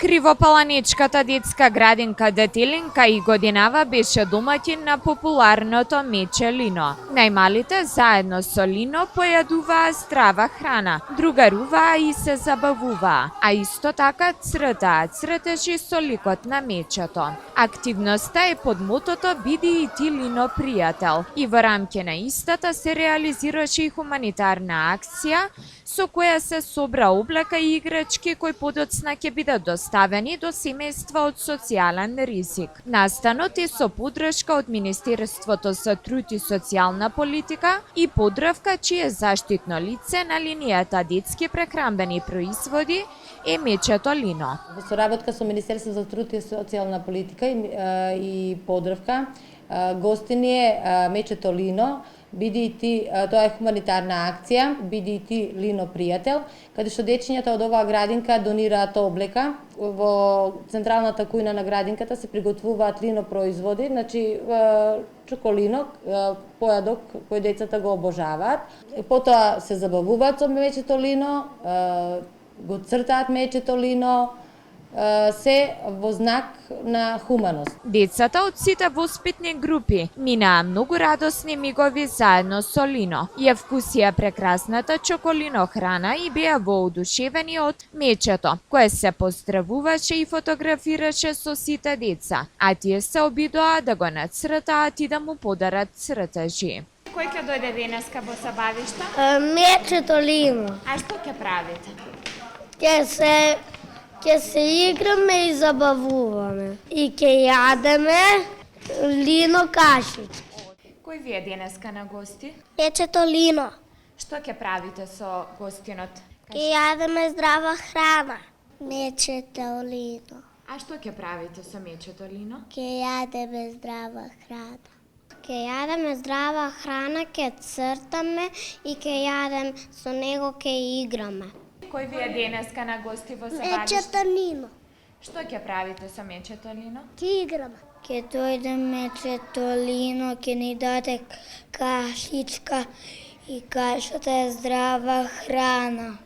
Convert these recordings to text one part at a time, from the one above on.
Кривопаланичката детска градинка Детелинка и годинава беше домаќин на популарното мече Лино. Најмалите заедно со Лино појадуваа здрава храна, другаруваа и се забавуваа, а исто така цртаа цртежи со ликот на мечето. Активноста е под мотото "Биди и ти Лино пријател" и во рамки на истата се реализираше и хуманитарна акција со која се собра облека и играчки кои подоцна ќе бидат доставени до семејства од социјален ризик. Настанот е со поддршка од Министерството за труд и социјална политика и поддрвка чие заштитно лице на линијата детски прехранбени производи е мечето Лино. Во соработка со Министерството за труд и социјална политика и поддрвка гостини е мечето Лино. Биди и ти, тоа е хуманитарна акција, биди и ти Лино пријател, каде што дечињата од оваа градинка донираат облека. Во централната кујна на градинката се приготвуваат лино производи, значи чоколино, појадок кој децата го обожаваат. Потоа се забавуваат со мечето Лино, го цртаат мечето Лино, се во знак на хуманост. Децата од сите воспитни групи минаа многу радосни мигови заедно со Лино. Ја вкусија прекрасната чоколино храна и беа воодушевени од мечето, кое се поздравуваше и фотографираше со сите деца, а тие се обидоа да го нацртаат и да му подарат цртежи. Кој ќе дојде денеска во забавишта? Мечето Лино. А што ќе правите? Ќе се играме и забавуваме. И ќе јадеме лино кашички. Кој ви е денеска на гости? Мечето Лино. Што ќе правите со гостинот? Ќе јадеме здрава храна. Мечето Лино. А што ќе правите со мечето Лино? Ќе јадеме здрава храна. Ќе јадеме здрава храна, ќе цртаме и ќе јадеме со него, ќе играме. Кој ви е денеска на гости во забавиште? Мечето Лино. Што ќе правите со мечето Лино? Ќе играме. Ќе дојде мечето Лино, ќе ни даде кашичка и кашата е здрава храна.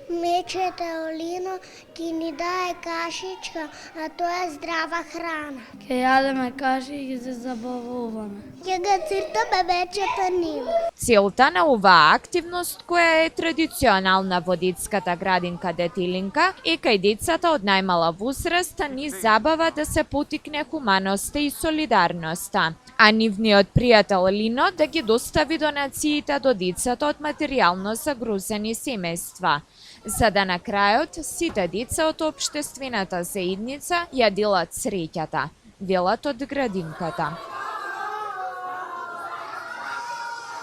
Мечето Лино ќе ни даде кашичка, а тоа е здрава храна. Ќе јадеме каши и се забавуваме. Ќе го цртаме мечето Лино. Целта на оваа активност, која е традиционална во детската градинка Детелинка, е кај децата од најмала возраст низ забава да се потикне хуманоста и солидарноста, а нивниот пријател Лино да ги достави донациите до децата од материјално загрозени семејства, за да на крајот сите деца од општествената заедница ја делат среќата, велат од градинката.